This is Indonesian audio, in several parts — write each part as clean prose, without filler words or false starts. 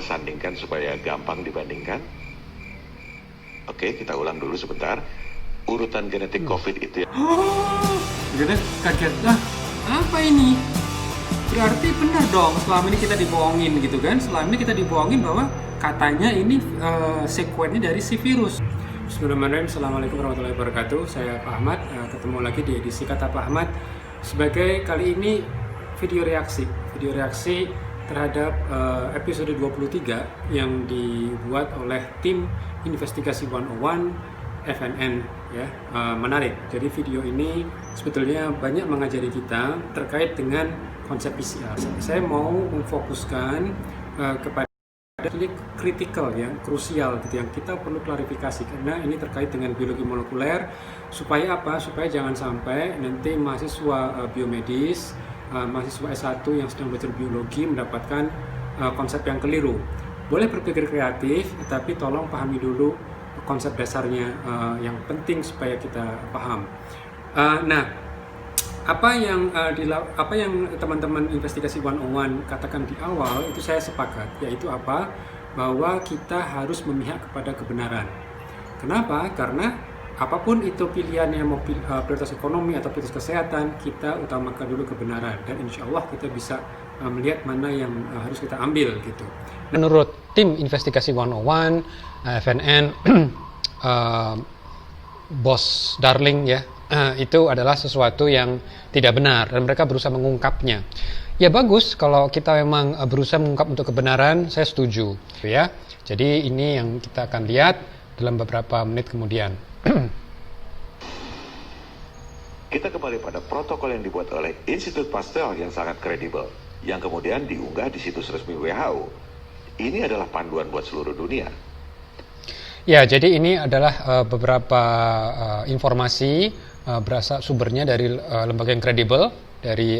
kita sandingkan supaya gampang dibandingkan. Oke, kita ulang dulu sebentar. Urutan genetik COVID itu Jadi kaget, apa ini? Berarti benar dong, selama ini kita dibohongin gitu kan? Selama ini kita dibohongin bahwa katanya ini sekuennya dari si virus. Bismillahirrahmanirrahim. Assalamualaikum warahmatullahi wabarakatuh. Saya Pak Ahmad, ketemu lagi di edisi Kata Pak Ahmad. Sebagai kali ini video reaksi terhadap episode 23 yang dibuat oleh tim Investigasi 101 FNN ya. Menarik. Jadi video ini sebetulnya banyak mengajari kita terkait dengan konsep PCR. Saya mau memfokuskan kepada kritikal ya, krusial gitu yang kita perlu klarifikasi karena ini terkait dengan biologi molekuler. Supaya apa? Supaya jangan sampai nanti mahasiswa biomedis, mahasiswa S1 yang sedang belajar biologi mendapatkan konsep yang keliru. Boleh berpikir kreatif, tetapi tolong pahami dulu konsep dasarnya yang penting supaya kita paham. Apa yang teman-teman Investigasi 101 katakan di awal itu saya sepakat, yaitu apa? Bahwa kita harus memihak kepada kebenaran. Kenapa? Karena apapun itu pilihannya, mau prioritas ekonomi atau prioritas kesehatan, kita utamakan dulu kebenaran dan insya Allah kita bisa melihat mana yang harus kita ambil gitu. Menurut tim Investigasi 101, FNN, Bos Darling ya, itu adalah sesuatu yang tidak benar dan mereka berusaha mengungkapnya. Ya bagus kalau kita memang berusaha mengungkap untuk kebenaran, saya setuju ya. Jadi ini yang kita akan lihat dalam beberapa menit kemudian. kita kembali pada protokol yang dibuat oleh Institut Pasteur yang sangat kredibel, yang kemudian diunggah di situs resmi WHO. Ini adalah panduan buat seluruh dunia. Ya, jadi ini adalah beberapa informasi berasal sumbernya dari lembaga yang kredibel, dari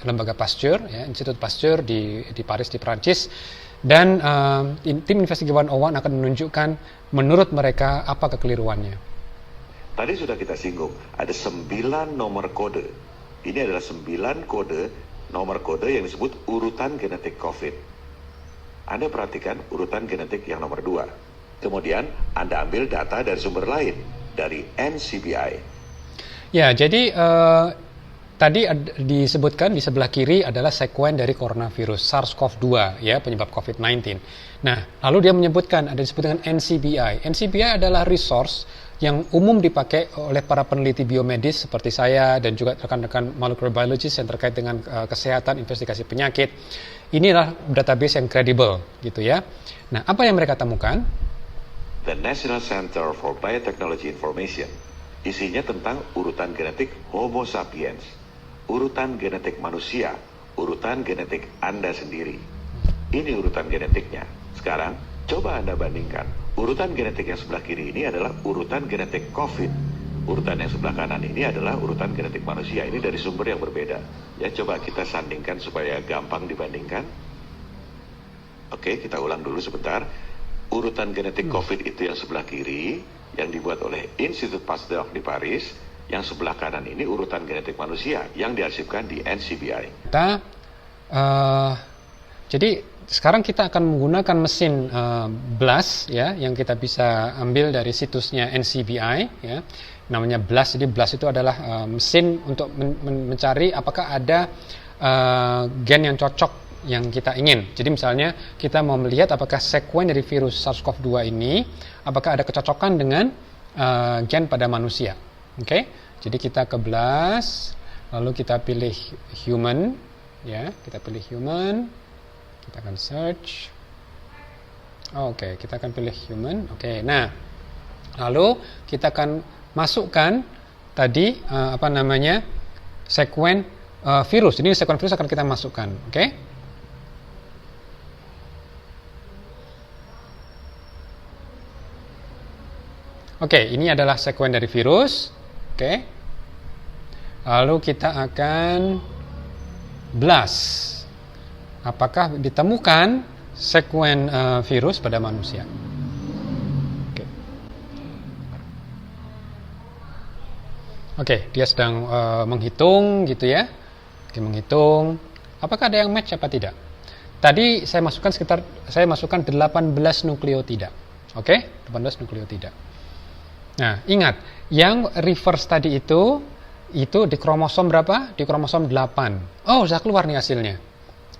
lembaga Pasteur, ya, Institut Pasteur di Paris di Prancis. Dan tim Investigasi 101 akan menunjukkan menurut mereka apa kekeliruannya. Tadi sudah kita singgung, ada 9 nomor kode. Ini adalah 9 nomor kode yang disebut urutan genetik COVID. Anda perhatikan urutan genetik yang nomor 2. Kemudian Anda ambil data dari sumber lain, dari NCBI. Ya, jadi tadi disebutkan di sebelah kiri adalah sekuen dari coronavirus SARS-CoV-2 ya, penyebab COVID-19. Nah, lalu dia menyebutkan ada disebut dengan NCBI. NCBI adalah resource yang umum dipakai oleh para peneliti biomedis seperti saya dan juga rekan-rekan molecular biologist yang terkait dengan kesehatan, investigasi penyakit. Inilah database yang kredibel gitu ya. Nah, apa yang mereka temukan? The National Center for Biotechnology Information. Isinya tentang urutan genetik Homo sapiens, urutan genetik manusia, urutan genetik Anda sendiri. Ini urutan genetiknya. Sekarang, coba Anda bandingkan. Urutan genetik yang sebelah kiri ini adalah urutan genetik COVID. Urutan yang sebelah kanan ini adalah urutan genetik manusia. Ini dari sumber yang berbeda. Ya, coba kita sandingkan supaya gampang dibandingkan. Oke, kita ulang dulu sebentar. Urutan genetik COVID itu yang sebelah kiri, yang dibuat oleh Institut Pasteur di Paris. Yang sebelah kanan ini urutan genetik manusia yang diarsipkan di NCBI. Jadi sekarang kita akan menggunakan mesin BLAST ya, yang kita bisa ambil dari situsnya NCBI ya, namanya BLAST. Jadi BLAST itu adalah mesin untuk mencari apakah ada gen yang cocok yang kita ingin. Jadi misalnya kita mau melihat apakah sekuen dari virus SARS-CoV-2 ini apakah ada kecocokan dengan gen pada manusia. Oke? Jadi kita ke BLAST, lalu kita pilih human ya, kita pilih human. Kita akan search. Oke, kita akan pilih human. Oke, nah, lalu kita akan masukkan tadi sekuen virus. Ini sekuen virus akan kita masukkan. Oke. Oke, ini adalah sekuen dari virus. Oke. Lalu kita akan blast. Apakah ditemukan sekuen virus pada manusia? Oke, dia sedang menghitung gitu ya. Oke, menghitung. Apakah ada yang match apa tidak? Tadi saya masukkan 18 nukleotida. Oke, 18 nukleotida. Nah, ingat, yang reverse tadi itu di kromosom berapa? Di kromosom 8. Oh, sudah keluar nih hasilnya.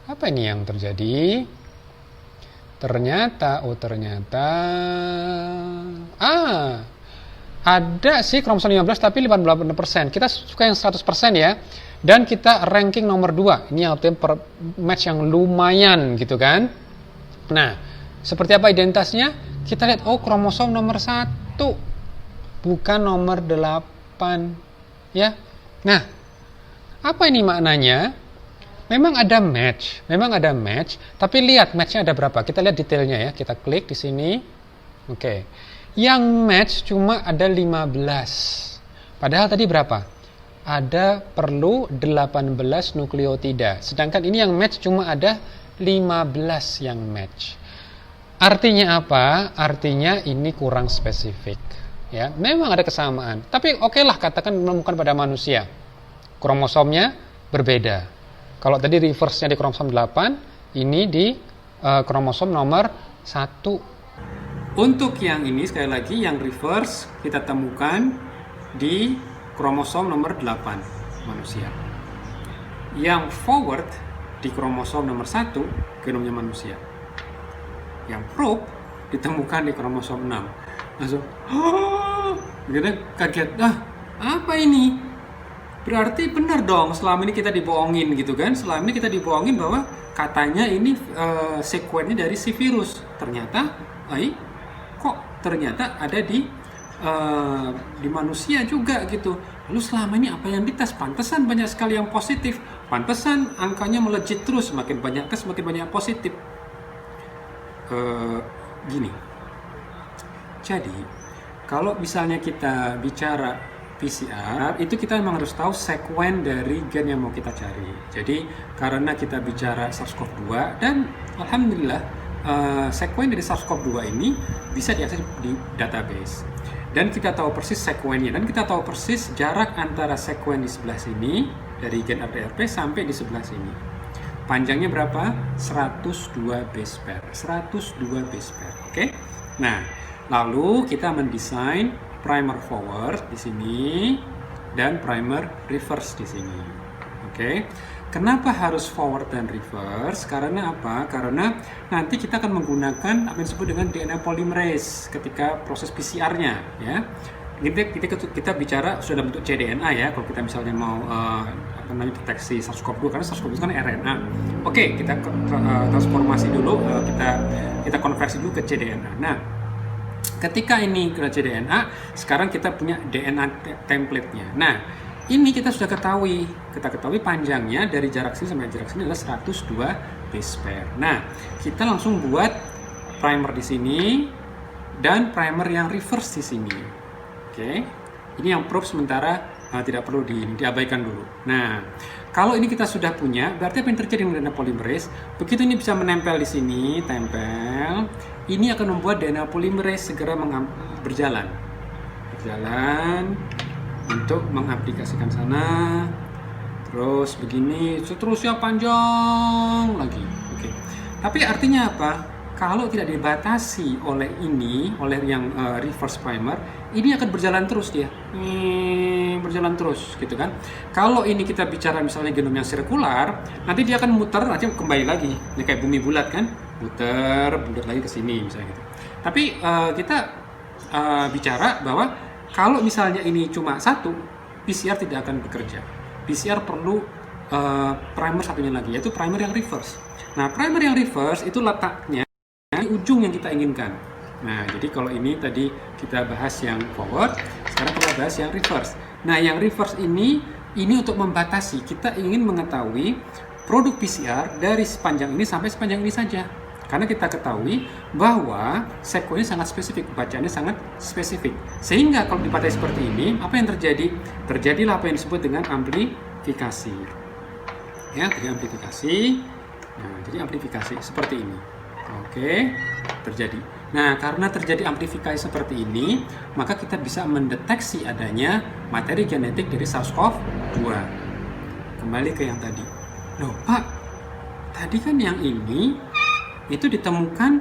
Apa ini yang terjadi? Ternyata ada sih kromosom 15 tapi 58%. Kita suka yang 100% ya. Dan kita ranking nomor 2. Ini yang match yang lumayan gitu kan. Nah, seperti apa identitasnya? Kita lihat, oh kromosom nomor 1. Bukan nomor 8. Ya. Nah, apa ini maknanya? Memang ada match, tapi lihat matchnya ada berapa. Kita lihat detailnya ya, kita klik di sini. Oke. Yang match cuma ada 15. Padahal tadi berapa? Ada perlu 18 nukleotida. Sedangkan ini yang match cuma ada 15 yang match. Artinya apa? Artinya ini kurang spesifik. Ya, memang ada kesamaan. Tapi oke lah katakan menemukan pada manusia. Kromosomnya berbeda. Kalau tadi reverse-nya di kromosom 8, ini di kromosom nomor 1. Untuk yang ini sekali lagi yang reverse kita temukan di kromosom nomor 8 manusia. Yang forward di kromosom nomor 1 genomnya manusia. Yang probe ditemukan di kromosom 6. Langsung, kita kaget, apa ini? Berarti benar dong, selama ini kita dibohongin gitu kan? Selama ini kita dibohongin bahwa katanya ini sekuennya dari si virus. Ternyata, kok ternyata ada di manusia juga gitu. Lalu selama ini apa yang dites? Pantesan banyak sekali yang positif. Pantesan angkanya melejit terus, semakin banyak tes, semakin banyak positif. Gini. Jadi, kalau misalnya kita bicara PCR, itu kita memang harus tahu sekuen dari gen yang mau kita cari. Jadi, karena kita bicara SARS-CoV-2, dan Alhamdulillah, sekuen dari SARS-CoV-2 ini bisa diakses di database. Dan kita tahu persis sekuennya, dan kita tahu persis jarak antara sekuen di sebelah sini, dari gen RDRP sampai di sebelah sini. Panjangnya berapa? 102 base pair. 102 base pair, oke? Nah, lalu kita mendesain primer forward di sini dan primer reverse di sini. Oke. Kenapa harus forward dan reverse? Karena apa? Karena nanti kita akan menggunakan apa yang disebut dengan DNA polymerase ketika proses PCR-nya ya. Kita bicara sudah bentuk cDNA ya kalau kita misalnya mau deteksi SARS-CoV-2 karena SARS-CoV-2 kan RNA. Oke, kita transformasi dulu, kita konversi dulu ke cDNA. Nah, ketika ini ke cDNA, sekarang kita punya DNA template-nya. Nah, ini kita sudah ketahui. Kita ketahui panjangnya dari jarak sini sampai jarak sini adalah 102 base pair. Nah, kita langsung buat primer di sini dan primer yang reverse di sini. Oke. Ini yang probe sementara tidak perlu diabaikan dulu. Nah, kalau ini kita sudah punya, berarti apa yang terjadi dengan DNA polymerase? Begitu ini bisa menempel di sini, tempel, ini akan membuat DNA polymerase segera berjalan untuk mengaplikasikan sana. Terus begini, seterusnya panjang lagi. Oke. Tapi artinya apa? Kalau tidak dibatasi oleh yang reverse primer, ini akan berjalan terus dia. Berjalan terus gitu kan. Kalau ini kita bicara misalnya genom yang sirkular, nanti dia akan muter, nanti kembali lagi. Ini kayak bumi bulat kan, muter lagi ke sini misalnya gitu. Tapi kita bicara bahwa kalau misalnya ini cuma satu, PCR tidak akan bekerja. PCR perlu primer satunya lagi, yaitu primer yang reverse. Nah, primer yang reverse itu letaknya di ujung yang kita inginkan. Nah, jadi kalau ini tadi kita bahas yang forward, sekarang kita bahas yang reverse. Nah, yang reverse ini untuk membatasi. Kita ingin mengetahui produk PCR dari sepanjang ini sampai sepanjang ini saja. Karena kita ketahui bahwa sekuennya sangat spesifik, bacaannya sangat spesifik. Sehingga kalau dibatasi seperti ini, apa yang terjadi? Terjadilah apa yang disebut dengan amplifikasi. Ya, jadi amplifikasi. Nah, jadi amplifikasi seperti ini. Oke, terjadi. Nah, karena terjadi amplifikasi seperti ini, maka kita bisa mendeteksi adanya materi genetik dari SARS-CoV-2. Kembali ke yang tadi. Loh, Pak, tadi kan yang ini itu ditemukan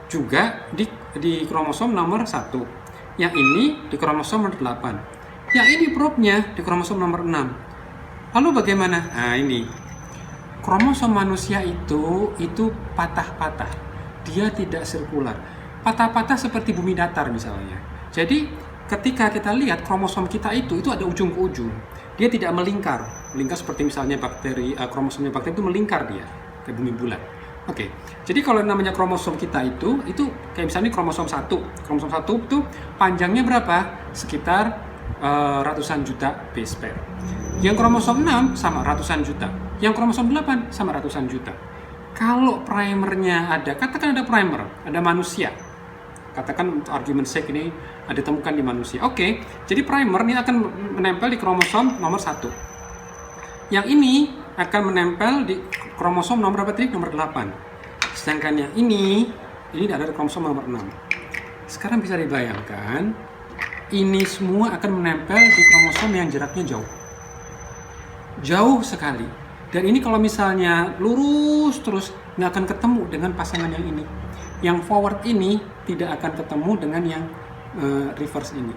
juga di kromosom nomor 1. Yang ini di kromosom nomor 8. Yang ini probnya di kromosom nomor 6. Lalu bagaimana? Nah, ini. Kromosom manusia itu patah-patah. Dia tidak sirkular. Patah-patah seperti bumi datar misalnya. Jadi ketika kita lihat kromosom kita itu ada ujung ke ujung. Dia tidak melingkar seperti misalnya bakteri, kromosomnya bakteri itu melingkar dia ke bumi bulat. Oke. Jadi kalau namanya kromosom kita itu kayak misalnya kromosom 1. Kromosom 1 itu panjangnya berapa? Sekitar ratusan juta base pair. Yang kromosom 6 sama ratusan juta. Yang kromosom 8 sama ratusan juta. Kalau primernya ada, katakan ada primer, ada manusia. Katakan untuk argument sake ini ditemukan di manusia. Oke, jadi primer ini akan menempel di kromosom nomor 1. Yang ini akan menempel di kromosom nomor berapa tadi? Nomor 8. Sedangkan yang ini ada di kromosom nomor 6. Sekarang bisa dibayangkan, ini semua akan menempel di kromosom yang jaraknya jauh. Jauh sekali. Dan ini kalau misalnya lurus terus, nggak akan ketemu dengan pasangan yang ini. Yang forward ini tidak akan ketemu dengan yang reverse ini.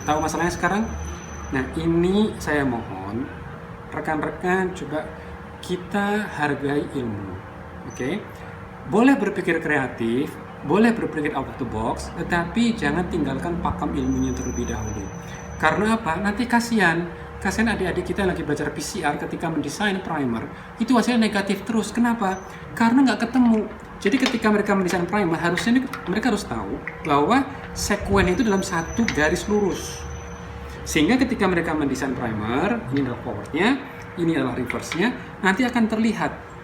Tahu masalahnya sekarang? Nah, ini saya mohon rekan-rekan coba kita hargai ilmu. Oke? Boleh berpikir kreatif, boleh berpikir out of the box, tetapi jangan tinggalkan pakem ilmunya terlebih dahulu. Karena apa? Nanti kasihan adik-adik kita yang lagi belajar PCR ketika mendesain primer, itu hasilnya negatif terus. Kenapa? Karena nggak ketemu. Jadi ketika mereka mendesain primer, harusnya mereka harus tahu bahwa sekuen itu dalam satu garis lurus. Sehingga ketika mereka mendesain primer, ini adalah forwardnya, ini adalah reverse-nya, nanti akan terlihat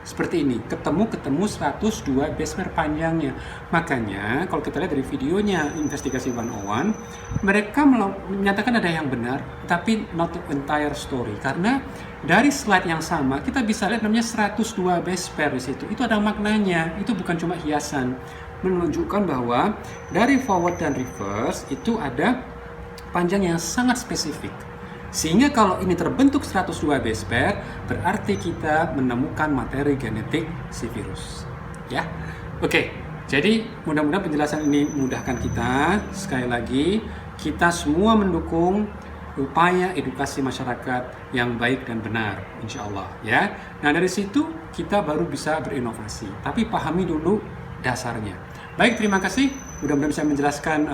seperti ini, ketemu 102 base pair panjangnya. Makanya kalau kita lihat dari videonya Investigasi 101, mereka menyatakan ada yang benar, tapi not the entire story. Karena dari slide yang sama kita bisa lihat namanya 102 base pair di situ. Itu ada maknanya, itu bukan cuma hiasan. Menunjukkan bahwa dari forward dan reverse itu ada panjang yang sangat spesifik. Sehingga kalau ini terbentuk 102 base pair, berarti kita menemukan materi genetik si virus. Ya, oke. Jadi mudah-mudahan penjelasan ini memudahkan kita. Sekali lagi, kita semua mendukung upaya edukasi masyarakat yang baik dan benar, insya Allah. Ya. Nah, dari situ kita baru bisa berinovasi. Tapi pahami dulu dasarnya. Baik, terima kasih. Mudah-mudahan bisa menjelaskan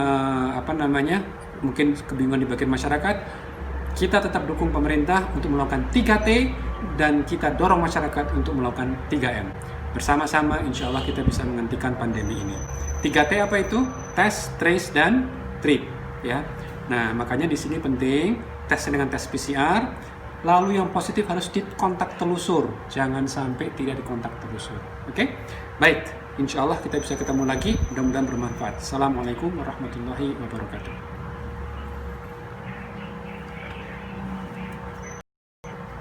mungkin kebingungan di bagian masyarakat. Kita tetap dukung pemerintah untuk melakukan 3T dan kita dorong masyarakat untuk melakukan 3M. Bersama-sama insya Allah kita bisa menghentikan pandemi ini. 3T apa itu? Test, trace, dan treat. Ya. Nah, makanya di sini penting tes dengan tes PCR. Lalu yang positif harus dikontak telusur. Jangan sampai tidak dikontak telusur. Oke? Baik. Insya Allah kita bisa ketemu lagi. Mudah-mudahan bermanfaat. Assalamualaikum warahmatullahi wabarakatuh.